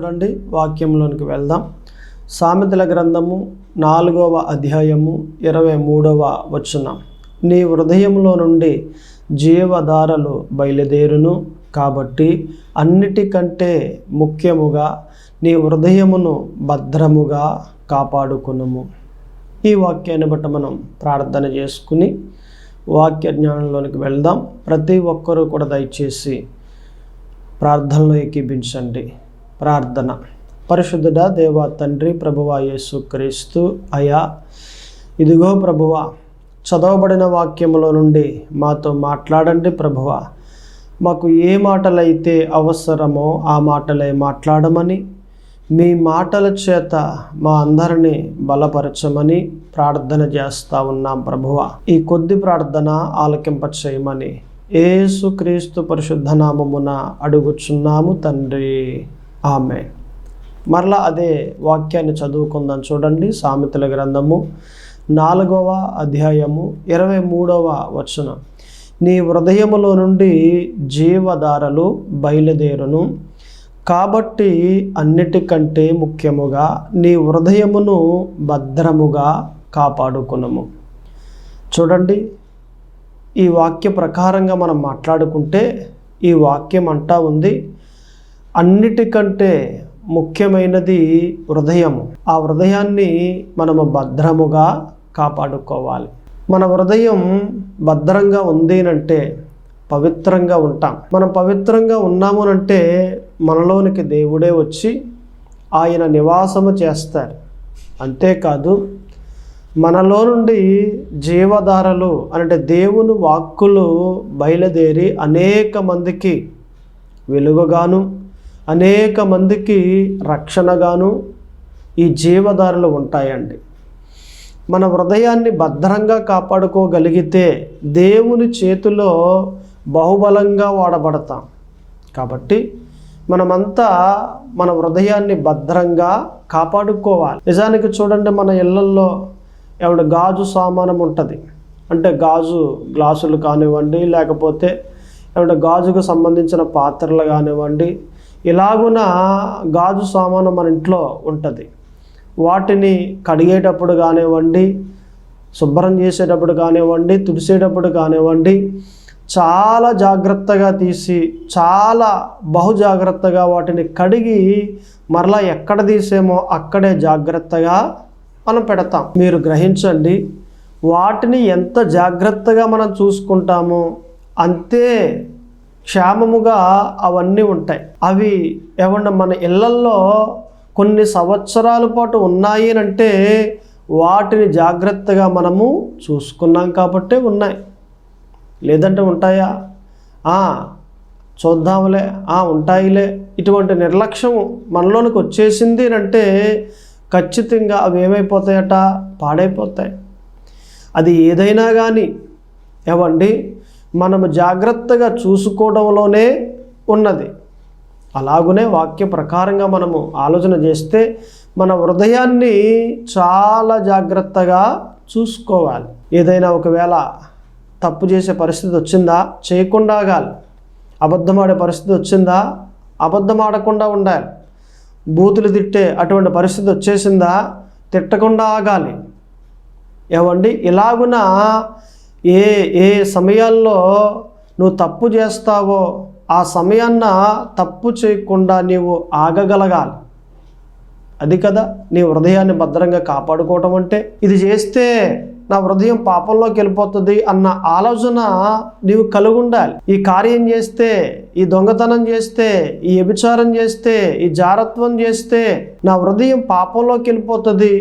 చూడండి, వాక్యంలోనికి వెళ్దాం. సామెతల గ్రంథము 4వ అధ్యాయము 23వ వచనం. నీ హృదయంలో నుండి జీవధారలు బయలుదేరును, కాబట్టి అన్నిటికంటే ముఖ్యముగా నీ హృదయమును భద్రముగా కాపాడుకునుము. ఈ వాక్యాన్ని బట్టి మనం ప్రార్థన చేసుకుని వాక్య జ్ఞానంలోనికి వెళ్దాం. ప్రతి ఒక్కరూ కూడా దయచేసి ప్రార్థనలో ఏకీభించండి. ప్రార్థన. పరిశుద్ధుడా దేవా తండ్రి, ప్రభువా యేసుక్రీస్తు అయా, ఇదిగో ప్రభువా, చదవబడిన వాక్యములో నుండి మాతో మాట్లాడండి ప్రభువా. మాకు ఏ మాటలైతే అవసరమో ఆ మాటలే మాట్లాడమని, మీ మాటల చేత మా అందరినీ బలపరచమని ప్రార్థన చేస్తూ ఉన్నాం ప్రభువా. ఈ కొద్ది ప్రార్థన ఆలకింప చేయమని యేసుక్రీస్తు పరిశుద్ధ నామమున అడుగుచున్నాము తండ్రి, ఆమేన్. మరలా అదే వాక్యాన్ని చదువుకుందాం. చూడండి, సామెతల గ్రంథము 4వ అధ్యాయము 23వ వచనం. నీ హృదయములో నుండి జీవధారలు బయలుదేరును, కాబట్టి అన్నిటికంటే ముఖ్యముగా నీ హృదయమును భద్రముగా కాపాడుకునుము. చూడండి, ఈ వాక్య ప్రకారంగా మనం మాట్లాడుకుంటే ఈ వాక్యం అంటా ఉంది, అన్నిటికంటే ముఖ్యమైనది హృదయము. ఆ హృదయాన్ని మనము భద్రముగా కాపాడుకోవాలి. మన హృదయం భద్రంగా ఉంది అంటే పవిత్రంగా ఉంటాం. మనం పవిత్రంగా ఉన్నాము అంటే మనలోనికి దేవుడే వచ్చి ఆయన నివాసము చేస్తారు. అంతేకాదు, మనలో నుండి జీవధారలు అంటే దేవుని వాక్కులు బయలుదేరి అనేక మందికి వెలుగుగాను అనేక మందికి రక్షణగాను ఈ జీవధారలు ఉంటాయండి. మన హృదయాన్ని భద్రంగా కాపాడుకోగలిగితే దేవుని చేతిలో బహుబలంగా వాడబడతాం. కాబట్టి మనమంతా మన హృదయాన్ని భద్రంగా కాపాడుకోవాలి. నిజానికి చూడండి, మన ఇళ్లల్లో ఏమంటే గాజు సామానం ఉంటుంది. అంటే గాజు గ్లాసులు కానివ్వండి, లేకపోతే ఏమంటే గాజుకు సంబంధించిన పాత్రలు కానివ్వండి, ఇలాగున గాజు సామాను మన ఇంట్లో ఉంటుంది. వాటిని కడిగేటప్పుడు కానివ్వండి, శుభ్రం చేసేటప్పుడు కానివ్వండి, తుడిసేటప్పుడు కానివ్వండి, చాలా జాగ్రత్తగా తీసి చాలా బహుజాగ్రత్తగా వాటిని కడిగి మరలా ఎక్కడ తీసేమో అక్కడే జాగ్రత్తగా మనం పెడతాం. మీరు గ్రహించండి, వాటిని ఎంత జాగ్రత్తగా మనం చూసుకుంటామో అంతే క్షేమముగా అవన్నీ ఉంటాయి. అవి ఏమన్నా మన ఇళ్లల్లో కొన్ని సంవత్సరాల పాటు ఉన్నాయి అంటే వాటిని జాగ్రత్తగా మనము చూసుకున్నాం కాబట్టే ఉన్నాయి. లేదంటే ఉంటాయా? చూద్దాంలే, ఉంటాయిలే, ఇటువంటి నిర్లక్ష్యం మనలోనికి వచ్చేసింది అంటే ఖచ్చితంగా అవి ఏమైపోతాయట? పాడైపోతాయి. అది ఏదైనా కానీ ఏవండి, మనము జాగ్రత్తగా చూసుకోవడంలోనే ఉన్నది. అలాగునే వాక్య ప్రకారంగా మనము ఆలోచన చేస్తే మన హృదయాన్ని చాలా జాగ్రత్తగా చూసుకోవాలి. ఏదైనా ఒకవేళ తప్పు చేసే పరిస్థితి వచ్చిందా? చేయకుండా ఆగాలి. అబద్ధమాడే పరిస్థితి వచ్చిందా? అబద్ధం ఆడకుండా ఉండాలి. బూతులు తిట్టే అటువంటి పరిస్థితి వచ్చేసిందా? తిట్టకుండా ఆగాలి. ఏమండి, ఇలాగున ఏ ఏ సమయాల్లో నువ్వు తప్పు చేస్తావో ఆ సమయాన్న తప్పు చేయకుండా నీవు ఆగగలగాలి. అది కదా నీ హృదయాన్ని భద్రంగా కాపాడుకోవటం అంటే. ఇది చేస్తే నా హృదయం పాపంలోకి వెళ్ళిపోతుంది అన్న ఆలోచన నీవు కలిగి ఉండాలి. ఈ కార్యం చేస్తే, ఈ దొంగతనం చేస్తే, ఈ వ్యభిచారం చేస్తే, ఈ జారత్వం చేస్తే నా హృదయం పాపంలోకి వెళ్ళిపోతుంది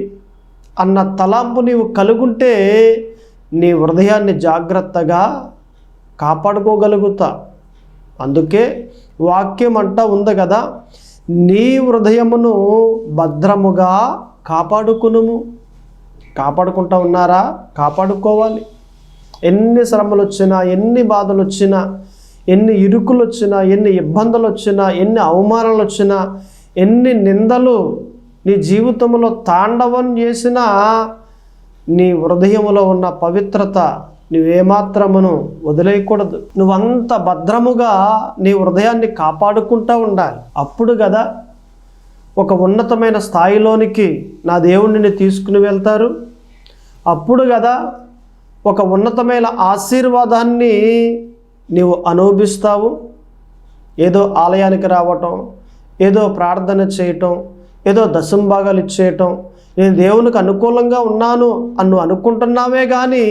అన్న తలంపు నీవు కలుగుంటే నీ హృదయాన్ని జాగ్రత్తగా కాపాడుకోగలుగుతా. అందుకే వాక్యం అంటా ఉంది కదా, నీ హృదయమును భద్రముగా కాపాడుకునుము. కాపాడుకుంటా ఉన్నారా? కాపాడుకోవాలి. ఎన్ని శ్రమలు వచ్చినా, ఎన్ని బాధలు వచ్చినా, ఎన్ని ఇరుకులు వచ్చినా, ఎన్ని ఇబ్బందులు వచ్చినా, ఎన్ని అవమానాలు వచ్చినా, ఎన్ని నిందలు నీ జీవితంలో తాండవం చేసినా నీ హృదయములో ఉన్న పవిత్రత నువ్వేమాత్రమును వదిలేయకూడదు. నువ్వంత భద్రముగా నీ హృదయాన్ని కాపాడుకుంటూ ఉండాలి. అప్పుడు కదా ఒక ఉన్నతమైన స్థాయిలోనికి నా దేవుడిని తీసుకుని వెళ్తారు. అప్పుడు కదా ఒక ఉన్నతమైన ఆశీర్వాదాన్ని నీవు అనుభవిస్తావు. ఏదో ఆలయానికి రావటం, ఏదో ప్రార్థన చేయటం, ఏదో దశంభాగాలు ఇచ్చేయటం, నేను దేవునికి అనుకూలంగా ఉన్నాను అని అనుకుంటున్నావే కానీ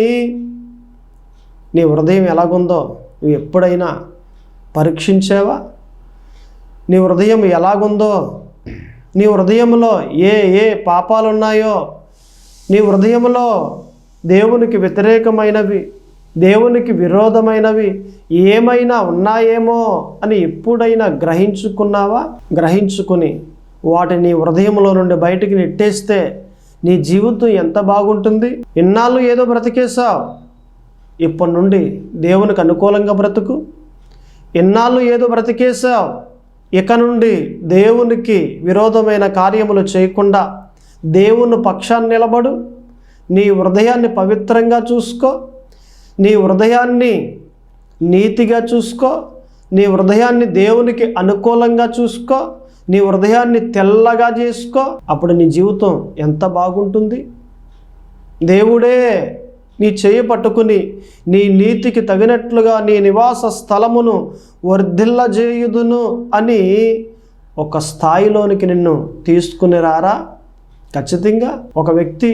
నీ హృదయం ఎలాగుందో నువ్వు ఎప్పుడైనా పరీక్షించావా? నీ హృదయం ఎలాగుందో, నీ హృదయంలో ఏ ఏ పాపాలు ఉన్నాయో, నీ హృదయంలో దేవునికి వ్యతిరేకమైనవి, దేవునికి విరోధమైనవి ఏమైనా ఉన్నాయేమో అని ఎప్పుడైనా గ్రహించుకున్నావా? గ్రహించుకుని వాటిని హృదయంలో నుండి బయటికి నెట్టేస్తే నీ జీవితం ఎంత బాగుంటుంది. ఇన్నాళ్ళు ఏదో బ్రతికేసావు, ఇప్పటి నుండి దేవునికి అనుకూలంగా బ్రతుకు. ఇన్నాళ్ళు ఏదో బ్రతికేసావు, ఇక నుండి దేవునికి విరోధమైన కార్యములు చేయకుండా దేవుని పక్షాన్ని నిలబడు. నీ హృదయాన్ని పవిత్రంగా చూసుకో, నీ హృదయాన్ని నీతిగా చూసుకో, నీ హృదయాన్ని దేవునికి అనుకూలంగా చూసుకో, నీ హృదయాన్ని తెల్లగా చేసుకో. అప్పుడు నీ జీవితం ఎంత బాగుంటుంది. దేవుడే నీ చేయి పట్టుకుని నీ నీతికి తగినట్లుగా నీ నివాస స్థలమును వర్ధిల్లజేయుదును అని ఒక స్థాయిలోనికి నిన్ను తీసుకుని రారా? ఖచ్చితంగా. ఒక వ్యక్తి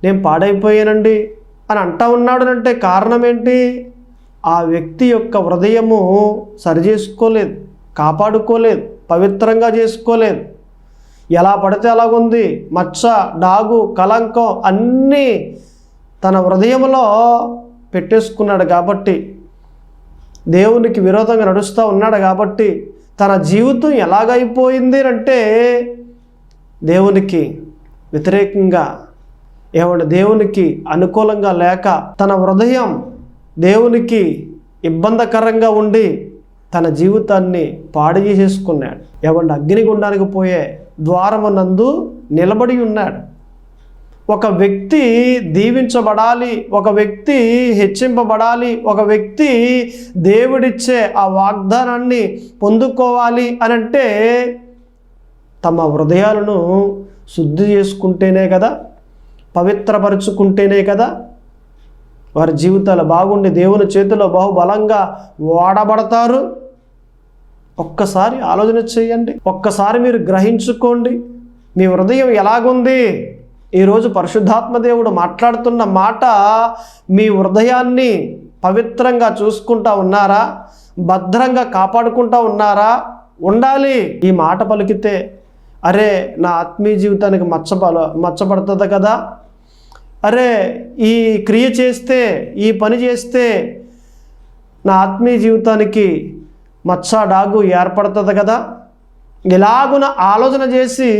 నేను పాడైపోయానండి అని అంటా ఉన్నాడు అంటే కారణం ఏంటి? ఆ వ్యక్తి యొక్క హృదయము సరిచేసుకోలేదు, కాపాడుకోలేదు, పవిత్రంగా చేసుకోలేదు. ఎలా పడితే అలాగుంది, మచ్చ, డాగు, కలంకం అన్నీ తన హృదయంలో పెట్టేసుకున్నాడు కాబట్టి, దేవునికి విరోధంగా నడుస్తూ ఉన్నాడు కాబట్టి తన జీవితం ఎలాగైపోయింది అంటే దేవునికి వ్యతిరేకంగా, దేవునికి అనుకూలంగా లేక తన హృదయం దేవునికి ఇబ్బందికరంగా ఉండి తన జీవితాన్ని పాడు చేసేసుకున్నాడు. అగ్నిగుండానికి పోయే ద్వారమునందు నిలబడి ఉన్నాడు. ఒక వ్యక్తి దీవించబడాలి, ఒక వ్యక్తి హెచ్చింపబడాలి, ఒక వ్యక్తి దేవుడిచ్చే ఆ వాగ్దానాన్ని పొందుకోవాలి అని అంటే తమ హృదయాలను శుద్ధి చేసుకుంటేనే కదా, పవిత్రపరుచుకుంటేనే కదా వారి జీవితాలు బాగుండి దేవుని చేతిలో బహుబలంగా వాడబడతారు. ఒక్కసారి ఆలోచన చేయండి, ఒక్కసారి మీరు గ్రహించుకోండి మీ హృదయం ఎలాగుంది. ఈరోజు పరిశుద్ధాత్మ దేవుడు మాట్లాడుతున్న మాట, మీ హృదయాన్ని పవిత్రంగా చూసుకుంటా ఉన్నారా? భద్రంగా కాపాడుకుంటా ఉన్నారా? ఉండాలి. ఈ మాట పలికితే అరే నా ఆత్మీయ జీవితానికి మచ్చపడుతుంది కదా, అరే ఈ క్రియ చేస్తే, ఈ పని చేస్తే నా ఆత్మీయ జీవితానికి మచ్చ, డాగు ఏర్పడుతుంది కదా, ఇలాగున ఆలోచన చేసి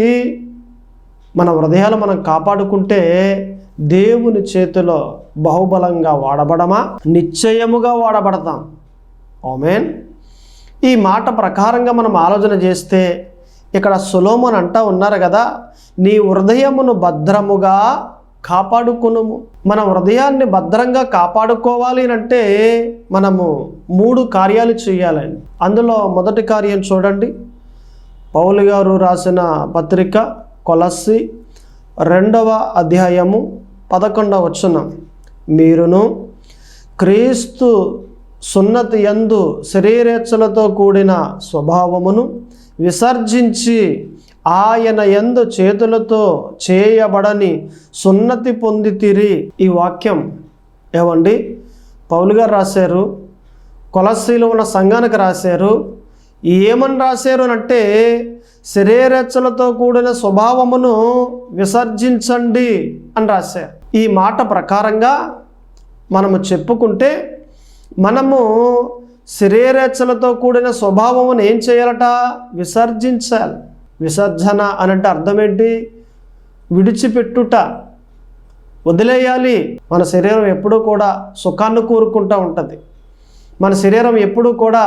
మన హృదయాలు మనం కాపాడుకుంటే దేవుని చేతిలో బహుబలంగా వాడబడమా? నిశ్చయముగా వాడబడతాం. ఆమేన్. ఈ మాట ప్రకారంగా మనం ఆలోచన చేస్తే ఇక్కడ సొలొమోను అంటా ఉన్నారు కదా, నీ హృదయమును భద్రముగా కాపాడుకునుము. మన హృదయాన్ని భద్రంగా కాపాడుకోవాలి అంటే మనము 3 కార్యాలు చేయాలండి. అందులో మొదటి కార్యం చూడండి, పౌలు గారు రాసిన పత్రిక కొలస్సీ 2వ అధ్యాయము 11వ వచనం, మీరును క్రీస్తు సున్నతి యందు శరీరేచ్ఛలతో కూడిన స్వభావమును విసర్జించి ఆయన యందు చేతులతో చేయబడని సున్నతి పొందితిరి. ఈ వాక్యం ఏమండి పౌలు గారు రాశారు, కొలస్సీలో ఉన్న సంఘానికి రాశారు. ఏమని రాశారు అంటే శరీరేచ్ఛలతో కూడిన స్వభావమును విసర్జించండి అని రాశారు. ఈ మాట ప్రకారంగా మనము చెప్పుకుంటే మనము శరీరేచ్ఛలతో కూడిన స్వభావమును ఏం చేయాలట? విసర్జించాలి. విసర్జన అనంటే అర్థం ఏంటి? విడిచిపెట్టుట, వదిలేయాలి. మన శరీరం ఎప్పుడూ కూడా సుఖాన్ని కోరుకుంటూ ఉంటుంది. మన శరీరం ఎప్పుడూ కూడా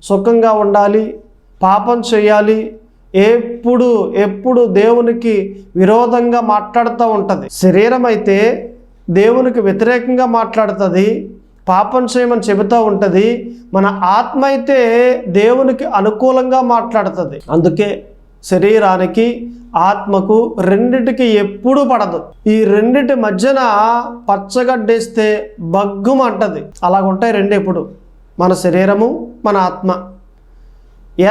సుఖంగా ఉండాలి, పాపం చేయాలి, ఎప్పుడు దేవునికి విరోధంగా మాట్లాడుతూ ఉంటుంది. శరీరం అయితే దేవునికి వ్యతిరేకంగా మాట్లాడుతుంది, పాపం చేయమని చెబుతూ ఉంటుంది. మన ఆత్మ అయితే దేవునికి అనుకూలంగా మాట్లాడుతుంది. అందుకే శరీరానికి ఆత్మకు రెండిటికి ఎప్పుడూ పడదు. ఈ రెండిటి మధ్యన పచ్చగడ్డేస్తే బగ్గుమంటది. అలాగుంటాయి రెండు ఎప్పుడు, మన శరీరము మన ఆత్మ.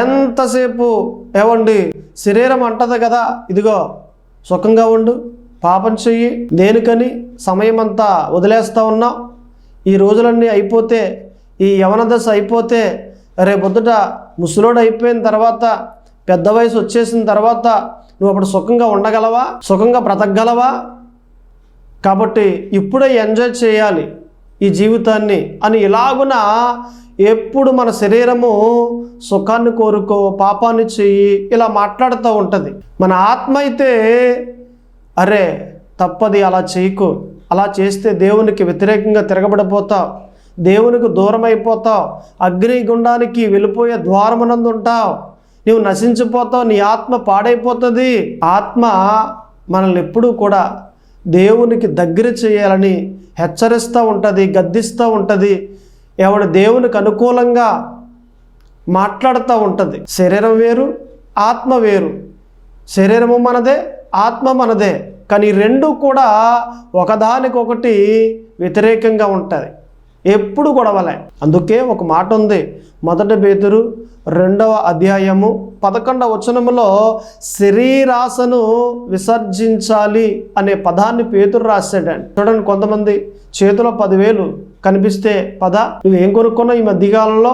ఎంతసేపు ఏవండి శరీరం అంటది కదా, ఇదిగో సుఖంగా ఉండు, పాపం చెయ్యి, దేనికని సమయం అంతా వదిలేస్తూ ఉన్నావు, ఈ రోజులన్నీ అయిపోతే, ఈ యవన దశ అయిపోతే రేపొద్దుట ముసలోడు అయిపోయిన తర్వాత, పెద్ద వయసు వచ్చేసిన తర్వాత నువ్వు అప్పుడు సుఖంగా ఉండగలవా, సుఖంగా బ్రతకగలవా? కాబట్టి ఇప్పుడే ఎంజాయ్ చేయాలి ఈ జీవితాన్ని అని ఇలాగున ఎప్పుడు మన శరీరము సుఖాన్ని కోరుకో, పాపాన్ని చెయ్యి, ఇలా మాట్లాడుతూ ఉంటుంది. మన ఆత్మ అయితే అరే తప్పది, అలా చేయకు, అలా చేస్తే దేవునికి వ్యతిరేకంగా తిరగబడిపోతావు, దేవునికి దూరం అయిపోతావు, అగ్నిగుండానికి వెళ్ళిపోయే ద్వారమునందు ఉంటావు, నీవు నశించిపోతావు, నీ ఆత్మ పాడైపోతుంది. ఆత్మ మనల్ని ఎప్పుడూ కూడా దేవునికి దగ్గర చేయాలని హెచ్చరిస్తూ ఉంటుంది, గద్దిస్తూ ఉంటుంది, ఎవడు దేవునికి అనుకూలంగా మాట్లాడుతూ ఉంటుంది. శరీరం వేరు, ఆత్మ వేరు. శరీరము మనదే, ఆత్మ మనదే, కానీ రెండు కూడా ఒకదానికొకటి వ్యతిరేకంగా ఉంటుంది, ఎప్పుడు గొడవలే. అందుకే ఒక మాట ఉంది, 1 పేతురు 2వ అధ్యాయము 11వ వచనములో శరీరాశను విసర్జించాలి అనే పదాన్ని పేతురు రాశాడండి. చూడండి, కొంతమంది చేతిలో 10,000 కనిపిస్తే పద, నువ్వేం కొనుక్కున్నావు ఈ మధ్యకాలంలో,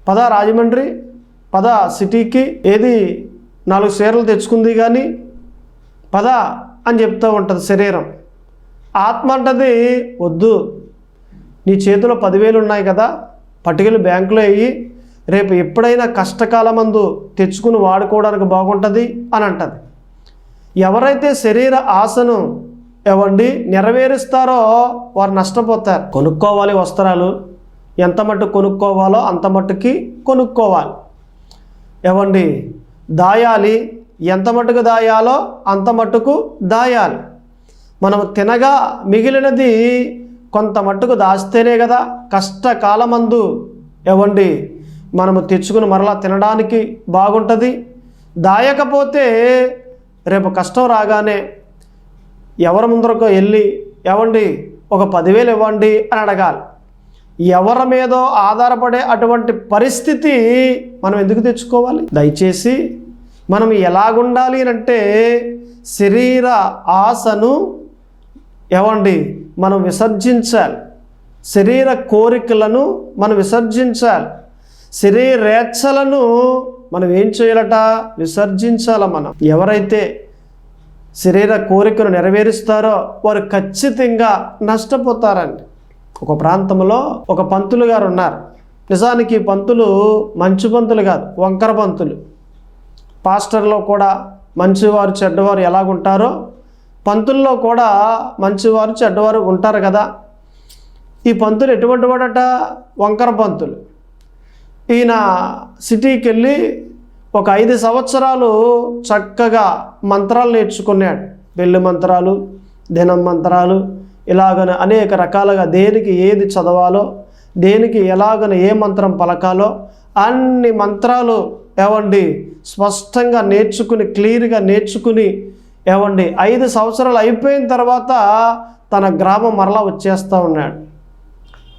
పద రాజమండ్రి, పద సిటీకి, ఏది 4 చీరలు తెచ్చుకుంది కానీ పద అని చెప్తూ ఉంటుంది శరీరం. ఆత్మ అంటది వద్దు, నీ చేతిలో 10,000 ఉన్నాయి కదా, పట్టుకెళ్ళి బ్యాంకులో వేయి, రేపు ఎప్పుడైనా కష్టకాలమందు తెచ్చుకుని వాడుకోవడానికి బాగుంటుంది అని అంటది. ఎవరైతే శరీర ఆశను నెరవేరుస్తారో వారు నష్టపోతారు. కొనుక్కోవాలి వస్త్రాలు, ఎంత మట్టుకు కొనుక్కోవాలో అంత మట్టుకి కొనుక్కోవాలి. దాయాలి, ఎంత మట్టుకు దాయాలో అంత మట్టుకు దాయాలి. మనం తినగా మిగిలినది కొంత మట్టుకు దాస్తేనే కదా కష్టకాలమందు మనము తెచ్చుకుని మరలా తినడానికి బాగుంటుంది. దాయకపోతే రేపు కష్టం రాగానే ఎవరి ముందరకు వెళ్ళి ఒక 10,000 ఇవ్వండి అని అడగాలి. ఎవరి మీదో ఆధారపడే అటువంటి పరిస్థితి మనం ఎందుకు తెచ్చుకోవాలి? దయచేసి మనం ఎలాగుండాలి అంటే శరీర ఆశను మనం విసర్జించాలి, శరీర కోరికలను మనం విసర్జించాలి, శరీరేచ్ఛలను మనం ఏం చేయాలట? విసర్జించాల. మనం ఎవరైతే శరీర కోరికను నెరవేరుస్తారో వారు ఖచ్చితంగా నష్టపోతారండి. ఒక ప్రాంతంలో ఒక పంతులు గారు ఉన్నారు. నిజానికి పంతులు మంచి పంతులు కాదు, వంకర పంతులు. పాస్టర్లో కూడా మంచివారు చెడ్డవారు ఎలాగుంటారో పంతుల్లో కూడా మంచివారు చెడ్డవారు ఉంటారు కదా. ఈ పంతులు ఎటువంటి వాడట? వంకర పంతులు. ఈయన సిటీకి వెళ్ళి ఒక 5 సంవత్సరాలు చక్కగా మంత్రాలు నేర్చుకున్నాడు. పెళ్లి మంత్రాలు, దినం మంత్రాలు, ఇలాగన అనేక రకాలుగా దేనికి ఏది చదవాలో, దేనికి ఎలాగన ఏ మంత్రం పలకాలో అన్ని మంత్రాలు స్పష్టంగా నేర్చుకుని, క్లియర్గా నేర్చుకుని 5 సంవత్సరాలు అయిపోయిన తర్వాత తన గ్రామం మరలా వచ్చేస్తూ ఉన్నాడు.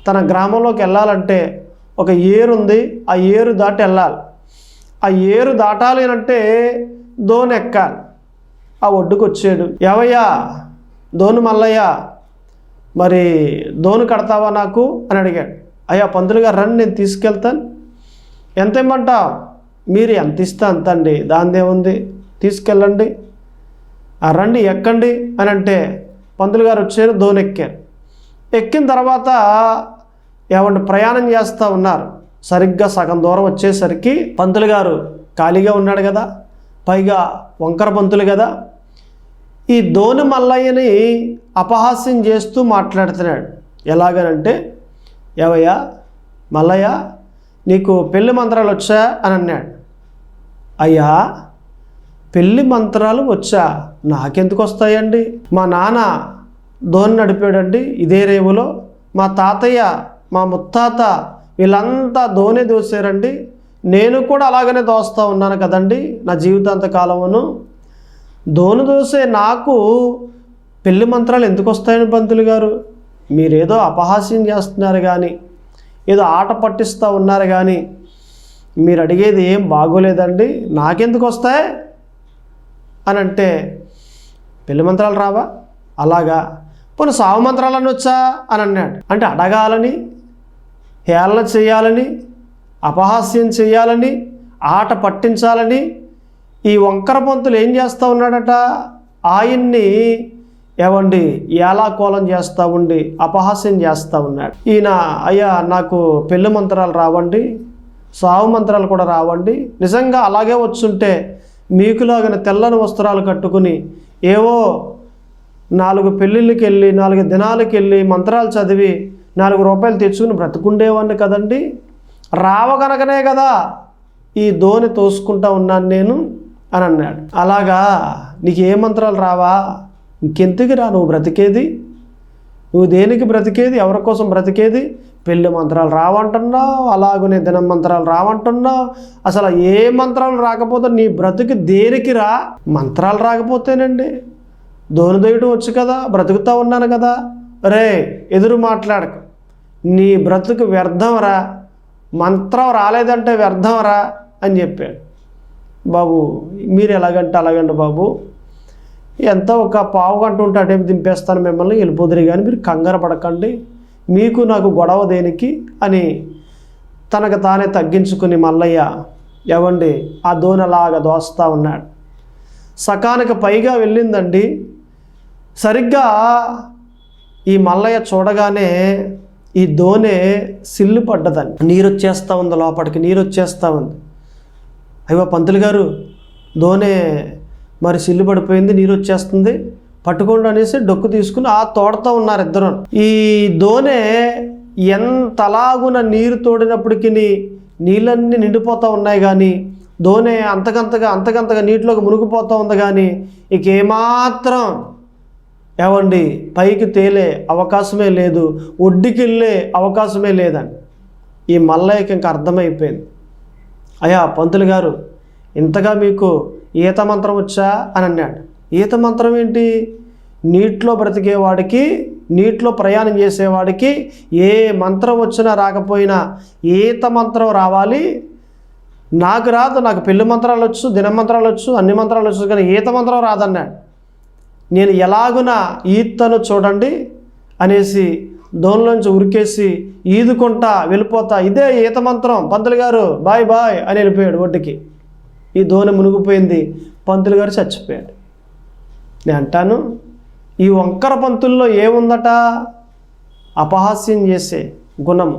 తన గ్రామంలోకి వెళ్ళాలంటే ఒక ఏరు ఉంది, ఆ ఏరు దాటి వెళ్ళాలి. ఆ ఏరు దాటాలి అంటే దోణి ఎక్కాలి. ఆ ఒడ్డుకు వచ్చాడు. ఏవయ్యా దోణి మల్లయ్య, మరి దోణి కడతావా నాకు అని అడిగాడు. అయ్యా పంతులు గారు రండి, నేను తీసుకెళ్తాను. ఎంత ఇమ్మంటావు? మీరు ఎంత ఇస్తే అంత అండి, దానిదేముంది, తీసుకెళ్ళండి, రండి ఎక్కండి అని అంటే పంతులు గారు వచ్చారు, దోణి ఎక్కారు. ఎక్కిన తర్వాత ప్రయాణం చేస్తూ ఉన్నారు. సరిగ్గా సగం దూరం వచ్చేసరికి పంతులు గారు ఖాళీగా ఉన్నాడు కదా, పైగా వంకర పంతులు కదా, ఈ దోణి మల్లయ్యని అపహాస్యం చేస్తూ మాట్లాడుతున్నాడు. ఎలాగనంటే, ఏవయ్యా మల్లయ్య, నీకు పెళ్లి మంత్రాలు వచ్చా అని అన్నాడు. అయ్యా పెళ్లి మంత్రాలు వచ్చా? నాకెందుకు వస్తాయండి? మా నాన్న దోణి నడిపాడండి ఇదే రేవులో, మా తాతయ్య మా ముత్తాత వీళ్ళంతా దోణి దోసారండి, నేను కూడా అలాగనే దోస్తూ ఉన్నాను కదండి నా జీవితాంత కాలమును. దోను దోసే నాకు పెళ్లి మంత్రాలు ఎందుకు వస్తాయని పంతులు గారు? మీరేదో అపహాస్యం చేస్తున్నారు కానీ, ఏదో ఆట పట్టిస్తూ ఉన్నారు కానీ, మీరు అడిగేది ఏం బాగోలేదండి, నాకెందుకు వస్తాయి అని అంటే, పెళ్లి మంత్రాలు రావా? అలాగా, పోనీ సావు మంత్రాలని వచ్చా అని అన్నాడు. అంటే అడగాలని, హేళన చేయాలని, అపహాస్యం చేయాలని, ఆట పట్టించాలని ఈ వంకర పంతులు ఏం చేస్తూ ఉన్నాడట? ఆయన్ని ఏవండి ఏలాకోలం చేస్తూ ఉండి అపహాస్యం చేస్తూ ఉన్నాడు. ఈయన, అయ్యా నాకు పెళ్లి మంత్రాలు రావండి, సావు మంత్రాలు కూడా రావండి, నిజంగా అలాగే వచ్చుంటే మీకులాగిన తెల్లని వస్త్రాలు కట్టుకుని ఏవో 4 పెళ్ళిళ్ళకి వెళ్ళి 4 దినాలకి వెళ్ళి మంత్రాలు చదివి 4 రూపాయలు తెచ్చుకుని బ్రతుకుండేవాడిని కదండి. రావగనకనే కదా ఈ దోని తోసుకుంటా ఉన్నాను నేను అని అన్నాడు. అలాగా నీకు ఏ మంత్రాలు రావా? ఇంకెందుకు రా నువ్వు బ్రతికేది? నువ్వు దేనికి బ్రతికేది? ఎవరి కోసం బ్రతికేది? పెళ్ళి మంత్రాలు రావంటున్నావు, అలాగనే దినం మంత్రాలు రావంటున్నావు. అసలు ఏ మంత్రాలు రాకపోతే నీ బ్రతుకు దేనికి రా? మంత్రాలు రాకపోతేనండి దోని దొయ్యడం వచ్చు కదా, బ్రతుకుతూ ఉన్నాను కదా. రే ఎదురు మాట్లాడకు, నీ బ్రతుకు వ్యర్థంరా, మంత్రం రాలేదంటే వ్యర్థంరా అని చెప్పాడు. బాబు మీరు ఎలాగంటే అలాగండి బాబు, ఎంతో ఒక పావు గంట ఉంటే అటేపు దింపేస్తాను మిమ్మల్ని, వెళ్ళిపోదురు కానీ మీరు కంగారు పడకండి, మీకు నాకు గొడవ దేనికి అని తనకు తానే తగ్గించుకుని మల్లయ్య ఎవండి ఆ దోనలాగా దోస్తూ ఉన్నాడు. సకానికి పైగా వెళ్ళిందండి. సరిగ్గా ఈ మల్లయ్య చూడగానే ఈ దోనె సిల్లు పడ్డదని, నీరు వచ్చేస్తూ ఉంది, లోపలికి నీరు వచ్చేస్తూ ఉంది. అయ్యో పంతులు గారు దోనె మరి సిల్లు పడిపోయింది, నీరు వచ్చేస్తుంది, పట్టుకోండి అనేసి డొక్కు తీసుకుని ఆ తోడుతూ ఉన్నారు ఇద్దరు. ఈ దోనె ఎంతలాగున నీరు తోడినప్పటికీ నీళ్ళన్నీ నిండిపోతూ ఉన్నాయి కానీ దోనె అంతకంతగా నీటిలోకి మునిగిపోతూ ఉంది కానీ ఇక ఏమాత్రం ఏవండి పైకి తేలే అవకాశమే లేదు, ఒడ్డుకి వెళ్ళే అవకాశమే లేదండి. ఈ మల్లయ్యకి ఇంకా అర్థమైపోయింది. అయ్యా పంతులు గారు ఇంతగా మీకు ఈత మంత్రం వచ్చా అని అన్నాడు. ఈత మంత్రం ఏంటి? నీటిలో బ్రతికేవాడికి, నీటిలో ప్రయాణం చేసేవాడికి ఏ మంత్రం వచ్చినా రాకపోయినా ఈత మంత్రం రావాలి. నాకు రాదు, నాకు పెళ్లి మంత్రాలు వచ్చు, దిన మంత్రాలు వచ్చు, అన్ని మంత్రాలు వచ్చు, కానీ ఈత మంత్రం రాదన్నాడు. నేను ఎలాగున ఈతను చూడండి అనేసి దోనిలోంచి ఉరికేసి ఈదుకుంటా వెళ్ళిపోతా, ఇదే ఈత మంత్రం పంతులు గారు, బాయ్ బాయ్ అని వెళ్ళిపోయాడు ఒడ్డుకి. ఈ దోణి మునిగిపోయింది, పంతులు గారు చచ్చిపోయాడు. నేను అంటాను ఈ వంకర పంతుల్లో ఏముందట? అపహాస్యం చేసే గుణము,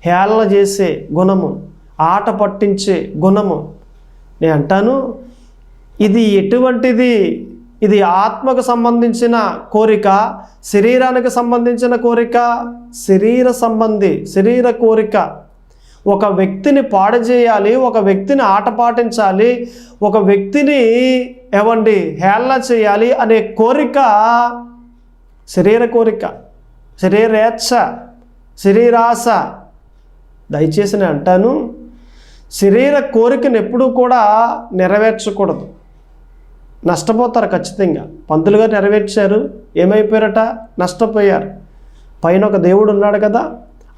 హేళన చేసే గుణము, ఆట పట్టించే గుణము. నేను అంటాను ఇది ఎటువంటిది? ఇది ఆత్మకు సంబంధించిన కోరిక, శరీరానికి సంబంధించిన కోరిక, శరీర కోరిక. ఒక వ్యక్తిని పాడు చేయాలి, ఒక వ్యక్తిని ఆట పాటించాలి, ఒక వ్యక్తిని ఏవండి హేళన చేయాలి అనే కోరిక శరీర కోరిక, శరీరేచ్ఛ, శరీరాశ. దయచేసి నేను అంటాను శరీర కోరికను ఎప్పుడూ కూడా నెరవేర్చకూడదు, నష్టపోతారు ఖచ్చితంగా. పంతులు గారు నెరవేర్చారు, ఏమైపోయారట? నష్టపోయారు. పైన ఒక దేవుడు ఉన్నాడు కదా,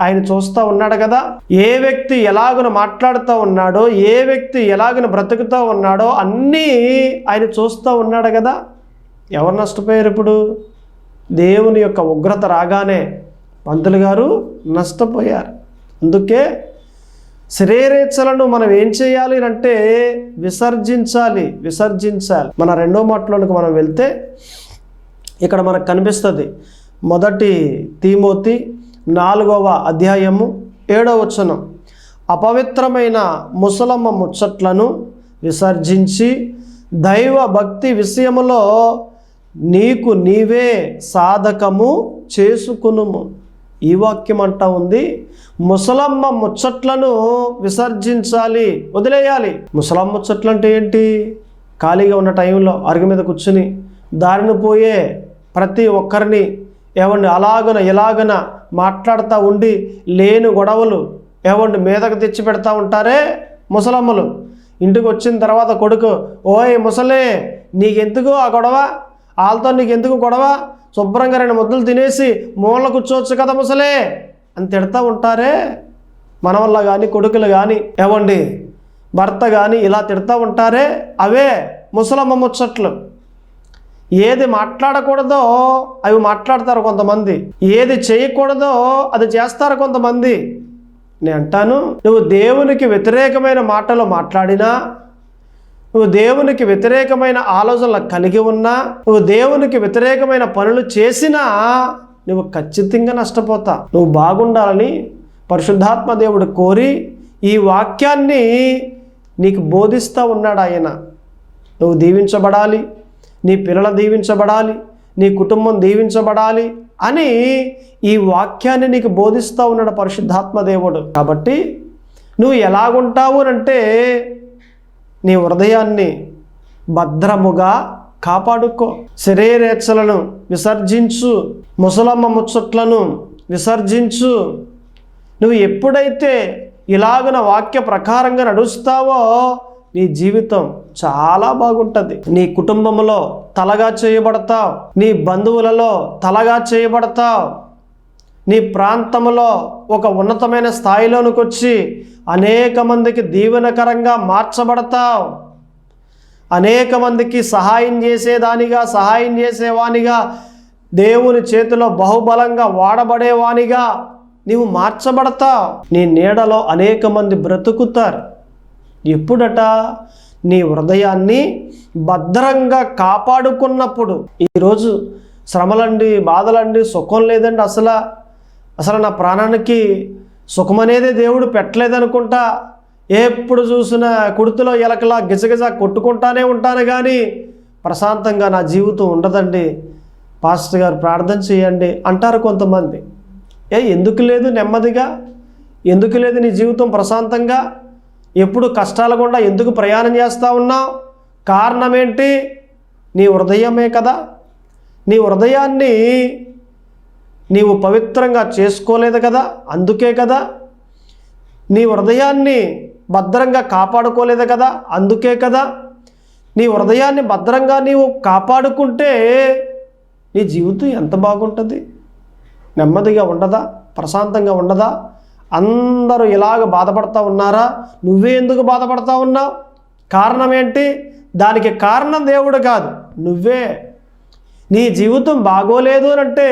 ఆయన చూస్తూ ఉన్నాడు కదా, ఏ వ్యక్తి ఎలాగున మాట్లాడుతూ ఉన్నాడో, ఏ వ్యక్తి ఎలాగున బ్రతుకుతూ ఉన్నాడో అన్నీ ఆయన చూస్తూ ఉన్నాడు కదా. ఎవరు నష్టపోయారు ఇప్పుడు? దేవుని యొక్క ఉగ్రత రాగానే పంతులు గారు నష్టపోయారు. అందుకే శరీరేచ్ఛలను మనం ఏం చేయాలి అంటే విసర్జించాలి. మన రెండో మాటలోనికి మనం వెళ్తే ఇక్కడ మనకు కనిపిస్తుంది. 1 తీమోతి 4వ అధ్యాయము 7వ వచనం, అపవిత్రమైన ముసలమ్మ ముచ్చట్లను విసర్జించి దైవ భక్తి విషయములో నీకు నీవే సాధకము చేసుకునుము. ఈ వాక్యం అంటా ఉంది ముసలమ్మ ముచ్చట్లను విసర్జించాలి, వదిలేయాలి. ముసలమ్మ ముచ్చట్లు అంటే ఏంటి? ఖాళీగా ఉన్న టైంలో అరుగు మీద కూర్చుని దారిని పోయే ప్రతి ఒక్కరిని ఏమండి అలాగన ఇలాగన మాట్లాడుతూ ఉండి లేని గొడవలు ఏమండి మీదకు తెచ్చి పెడతా ఉంటారే, ముసలమ్మలు. ఇంటికి వచ్చిన తర్వాత కొడుకు, ఓయ్ ముసలే, నీకెందుకు ఆ గొడవ, వాళ్ళతో నీకెందుకు గొడవ, శుభ్రంగా 2 ముద్దలు తినేసి మూల కూర్చోవచ్చు కదా ముసలే అని తిడతా ఉంటారే. మన వల్ల కానీ కొడుకులు కానీ ఏమండి భర్త కానీ ఇలా తిడతా ఉంటారే, అవే ముసలమ్మ ముచ్చట్లు. ఏది మాట్లాడకూడదో అవి మాట్లాడతారు కొంతమంది, ఏది చేయకూడదో అది చేస్తారు కొంతమంది. నేను అంటాను, నువ్వు దేవునికి వ్యతిరేకమైన మాటలు మాట్లాడినా, నువ్వు దేవునికి వ్యతిరేకమైన ఆలోచనలు కలిగి ఉన్నా, నువ్వు దేవునికి వ్యతిరేకమైన పనులు చేసినా నువ్వు ఖచ్చితంగా నష్టపోతా. నువ్వు బాగుండాలని పరిశుద్ధాత్మ దేవుడు కోరి ఈ వాక్యాన్ని నీకు బోధిస్తూ ఉన్నాడు ఆయన. నువ్వు దీవించబడాలి, నీ పిల్లలు దీవించబడాలి, నీ కుటుంబం దీవించబడాలి అని ఈ వాక్యాన్ని నీకు బోధిస్తూ ఉన్నాడు పరిశుద్ధాత్మ దేవుడు. కాబట్టి నువ్వు ఎలాగుంటావు అంటే నీ హృదయాన్ని భద్రముగా కాపాడుకో, శరీరేచ్ఛలను విసర్జించు, ముసలమ్మ ముచ్చట్లను విసర్జించు. నువ్వు ఎప్పుడైతే ఇలాగున వాక్య ప్రకారంగా నడుస్తావో నీ జీవితం చాలా బాగుంటుంది. నీ కుటుంబంలో తలగా చేయబడతావు, నీ బంధువులలో తలగా చేయబడతావు, నీ ప్రాంతంలో ఒక ఉన్నతమైన స్థాయిలోనికి వచ్చి అనేక మందికి దీవెనకరంగా మార్చబడతావు, అనేక మందికి సహాయం చేసేవానిగా దేవుని చేతిలో బహుబలంగా వాడబడేవానిగా నీవు మార్చబడతావు. నీ నీడలో అనేక మంది బ్రతుకుతారు. ఎప్పుడట? నీ హృదయాన్ని భద్రంగా కాపాడుకున్నప్పుడు. ఈరోజు శ్రమలండి, బాధలండి, సుఖం లేదండి, అసలు నా ప్రాణానికి సుఖం అనేదే దేవుడు పెట్టలేదనుకుంటా, ఎప్పుడు చూసినా కుడితిలో ఎలకలా గిజగిజ కొట్టుకుంటానే ఉంటాను కానీ ప్రశాంతంగా నా జీవితం ఉండదండి, పాస్టర్ గారు ప్రార్థన చేయండి అంటారు కొంతమంది. ఎందుకు లేదు నెమ్మదిగా, ఎందుకు లేదు నీ జీవితం ప్రశాంతంగా, ఎప్పుడు కష్టాల గుండా ఎందుకు ప్రయాణం చేస్తూ ఉన్నావు? కారణం ఏంటి? నీ హృదయమే కదా. నీ హృదయాన్ని నీవు పవిత్రంగా చేసుకోలేదు కదా, అందుకే కదా. నీ హృదయాన్ని భద్రంగా కాపాడుకోలేదు కదా, అందుకే కదా. నీ హృదయాన్ని భద్రంగా నీవు కాపాడుకుంటే నీ జీవితం ఎంత బాగుంటుంది, నెమ్మదిగా ఉండదా, ప్రశాంతంగా ఉండదా? అందరూ ఇలాగ బాధపడతా ఉన్నారా? నువ్వే ఎందుకు బాధపడతా ఉన్నావు? కారణం ఏంటి? దానికి కారణం దేవుడు కాదు, నువ్వే. నీ జీవితం బాగోలేదు అంటే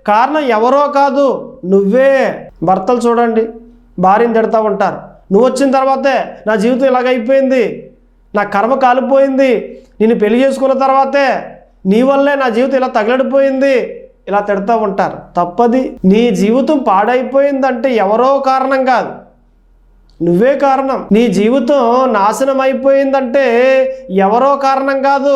కారణం ఎవరో కాదు, నువ్వే. భర్తలు చూడండి, భార్యను తిడతా ఉంటారు. నువ్వు వచ్చిన తర్వాతే నా జీవితం ఇలాగైపోయింది, నా కర్మ కాలిపోయింది, నిన్ను పెళ్లి చేసుకున్న తర్వాతే నీ వల్లే నా జీవితం ఇలా తగలడిపోయింది, ఇలా తిడతా ఉంటారు. తప్పది. నీ జీవితం పాడైపోయిందంటే ఎవరో కారణం కాదు, నువ్వే కారణం. నీ జీవితం నాశనం అయిపోయిందంటే ఎవరో కారణం కాదు.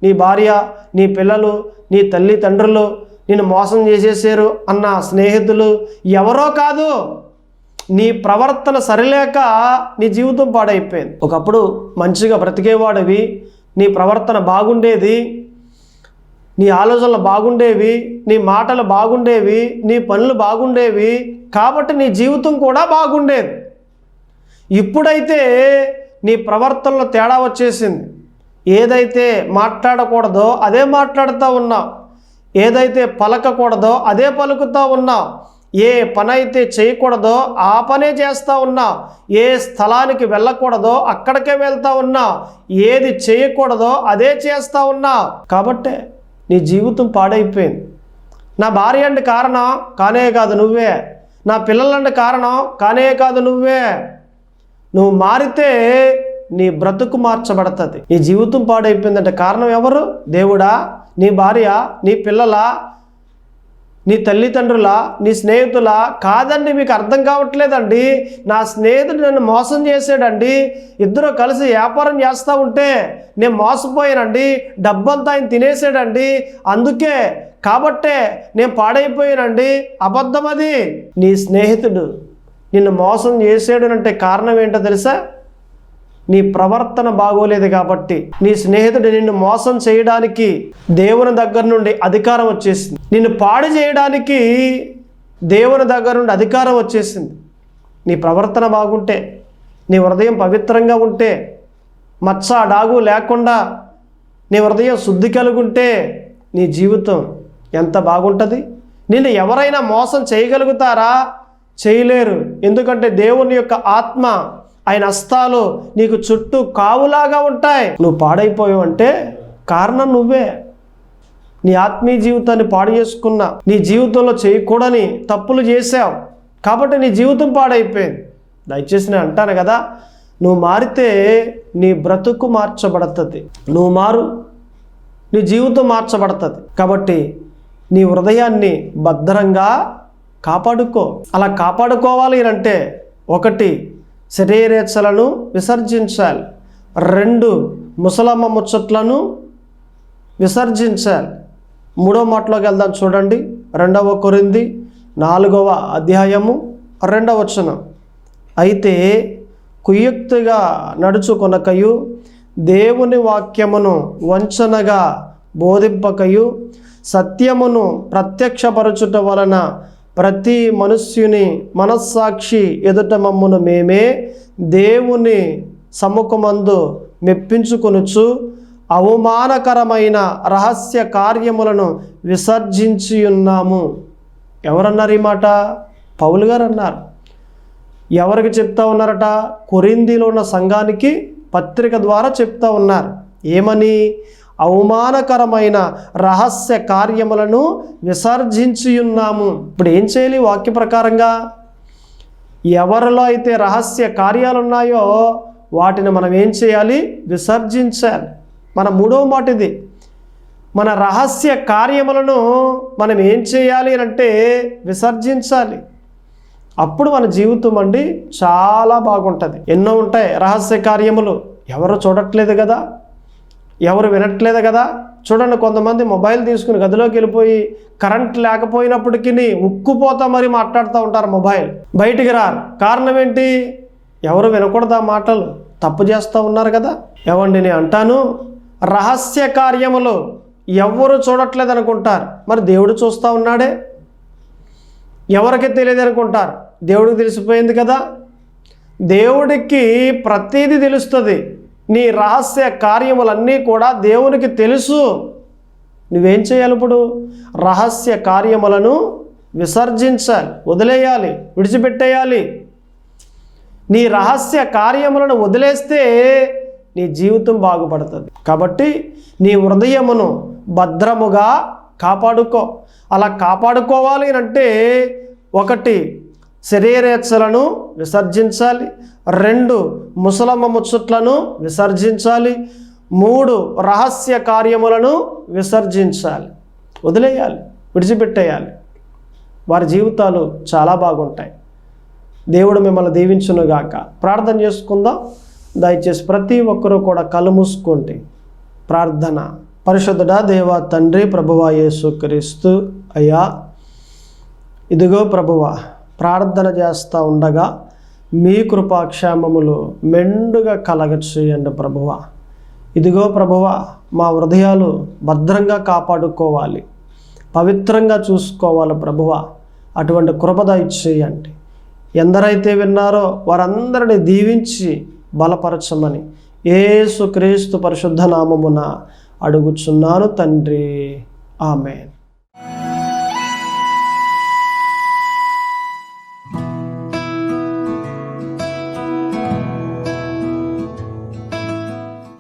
నీ భార్య, నీ పిల్లలు, నీ తల్లిదండ్రులు నిన్ను మోసం చేసేసారు అన్న స్నేహితులు ఎవరో కాదు. నీ ప్రవర్తన సరిలేక నీ జీవితం పాడైపోయింది. ఒకప్పుడు మంచిగా బ్రతికేవాడివి, నీ ప్రవర్తన బాగుండేది, నీ ఆలోచనలు బాగుండేవి, నీ మాటలు బాగుండేవి, నీ పనులు బాగుండేవి, కాబట్టి నీ జీవితం కూడా బాగుండేది. ఇప్పుడైతే నీ ప్రవర్తనలో తేడా వచ్చేసింది. ఏదైతే మాట్లాడకూడదో అదే మాట్లాడుతూ ఉన్నావు, ఏదైతే పలకకూడదో అదే పలుకుతూ ఉన్నావు, ఏ పని అయితే చేయకూడదో ఆ పనే చేస్తూ ఉన్నావు, ఏ స్థలానికి వెళ్ళకూడదో అక్కడికే వెళ్తూ ఉన్నావు, ఏది చేయకూడదో అదే చేస్తూ ఉన్నావు. కాబట్టే నీ జీవితం పాడైపోయింది. నా భార్య అంటే కారణం కానే కాదు నువ్వే, నా పిల్లలంటే కారణం కానే కాదు నువ్వే. నువ్వు మారితే నీ బ్రతుకు మార్చబడుతుంది. నీ జీవితం పాడైపోయిందంటే కారణం ఎవరు? దేవుడా? నీ భార్య? నీ పిల్లల? నీ తల్లిదండ్రులా? నీ స్నేహితులా? కాదండి, మీకు అర్థం కావట్లేదండి. నా స్నేహితుడు నన్ను మోసం చేసాడండి, ఇద్దరు కలిసి వ్యాపారం చేస్తూ ఉంటే నేను మోసపోయానండి, డబ్బంతా ఆయన తినేసాడండి, అందుకే కాబట్టే నేను పాడైపోయానండి. అబద్ధం అది. నీ స్నేహితుడు నిన్ను మోసం చేసాడనంటే కారణం ఏంటో తెలుసా? నీ ప్రవర్తన బాగోలేదు కాబట్టి. నీ స్నేహితుడు నిన్ను మోసం చేయడానికి దేవుని దగ్గర నుండి అధికారం వచ్చేసింది, నిన్ను పాడు చేయడానికి దేవుని దగ్గర నుండి అధికారం వచ్చేసింది. నీ ప్రవర్తన బాగుంటే, నీ హృదయం పవిత్రంగా ఉంటే, మచ్చ డాగు లేకుండా నీ హృదయం శుద్ధి కలుగుంటే నీ జీవితం ఎంత బాగుంటుంది. నిన్ను ఎవరైనా మోసం చేయగలుగుతారా? చేయలేరు. ఎందుకంటే దేవుని యొక్క ఆత్మ, ఆయన హస్తాలు నీకు చుట్టూ కావులాగా ఉంటాయి. నువ్వు పాడైపోయావు అంటే కారణం నువ్వే. నీ ఆత్మీయ జీవితాన్ని పాడు చేసుకున్నా, నీ జీవితంలో చేయకూడని తప్పులు చేసావు కాబట్టి నీ జీవితం పాడైపోయింది. దయచేసి నేను అంటాను కదా, నువ్వు మారితే నీ బ్రతుకు మార్చబడుతుంది. నువ్వు మారు, నీ జీవితం మార్చబడుతుంది. కాబట్టి నీ హృదయాన్ని భద్రంగా కాపాడుకో. అలా కాపాడుకోవాలి అంటే 1 శరీరేచ్ఛలను విసర్జించాలి, 2 ముసలమ్మ ముచ్చట్లను విసర్జించాలి. 3వ మాటలోకి వెళ్దాం చూడండి. 2 కొరింథీ 4వ అధ్యాయము 2వ వచనం. అయితే కుయుక్తిగా నడుచుకొనకయు, దేవుని వాక్యమును వంచనగా బోధింపకయు, సత్యమును ప్రత్యక్షపరచుట వలన ప్రతి మనుష్యుని మనస్సాక్షి ఎదుట మమ్మును మేమే దేవుని సముఖమందు మెప్పించుకొనుచు, అవమానకరమైన రహస్య కార్యములను విసర్జించి ఉన్నాము. ఎవరన్నారు ఈ మాట? పౌలు గారు అన్నారు. ఎవరికి చెప్తా ఉన్నారట? కొరింథీలో ఉన్న సంఘానికి పత్రిక ద్వారా చెప్తా ఉన్నారు. ఏమని? అవమానకరమైన రహస్య కార్యములను విసర్జించి ఉన్నాము. ఇప్పుడు ఏం చేయాలి? వాక్య ప్రకారంగా ఎవరిలో అయితే రహస్య కార్యాలు ఉన్నాయో వాటిని మనం ఏం చేయాలి? విసర్జించాలి. మన 3వ మాట ఇది. మన రహస్య కార్యములను మనం ఏం చేయాలి అంటే విసర్జించాలి. అప్పుడు మన జీవితం అండి చాలా బాగుంటుంది. ఎన్నో ఉంటాయి రహస్య కార్యములు, ఎవరు చూడట్లేదు కదా, ఎవరు వినట్లేదు కదా. చూడండి, కొంతమంది మొబైల్ తీసుకుని గదిలోకి వెళ్ళిపోయి కరెంట్ లేకపోయినప్పటికీ ఉక్కుపోతా మరి మాట్లాడుతూ ఉంటారు. మొబైల్ బయటికి రారు. కారణం ఏంటి? ఎవరు వినకూడదు ఆ మాటలు, తప్పు చేస్తూ ఉన్నారు కదా. ఏవండి నేను అంటాను, రహస్య కార్యములు ఎవరు చూడట్లేదు అనుకుంటారు, మరి దేవుడు చూస్తూ ఉన్నాడే. ఎవరికి తెలియదు అనుకుంటారు, దేవుడికి తెలిసిపోయింది కదా. దేవుడికి ప్రతిదీ తెలుస్తుంది. నీ రహస్య కార్యములన్నీ కూడా దేవునికి తెలుసు. నువ్వేం చేయాలి? ఇప్పుడు రహస్య కార్యములను విసర్జించాలి, వదిలేయాలి, విడిచిపెట్టేయాలి. నీ రహస్య కార్యములను వదిలేస్తే నీ జీవితం బాగుపడుతుంది. కాబట్టి నీ హృదయమును భద్రముగా కాపాడుకో. అలా కాపాడుకోవాలి అంటే 1 శరీరేచ్ఛలను విసర్జించాలి, 2 ముసలమ్మ ముచ్చట్లను విసర్జించాలి, 3 రహస్య కార్యములను విసర్జించాలి, వదిలేయాలి, విడిచిపెట్టేయాలి. వారి జీవితాలు చాలా బాగుంటాయి. దేవుడు మిమ్మల్ని దీవించునుగాక. ప్రార్థన చేసుకుందాం. దయచేసి ప్రతి ఒక్కరూ కూడా కళ్ళు మూసుకోండి. ప్రార్థన. పరిశుద్ధుడా దేవా తండ్రి, ప్రభువా యేసుక్రీస్తు అయ్యా, ఇదిగో ప్రభువా, ప్రార్థన చేస్తూ ఉండగా మీ కృపాక్షేమములు మెండుగా కలగచేయండి ప్రభువా. ఇదిగో ప్రభువా, మా హృదయాలు భద్రంగా కాపాడుకోవాలి, పవిత్రంగా చూసుకోవాలి ప్రభువా. అటువంటి కృప దయచేయండి. ఎందరైతే విన్నారో వారందరిని దీవించి బలపరచమని యేసుక్రీస్తు పరిశుద్ధ నామమున అడుగుచున్నాను తండ్రి. ఆమేన్.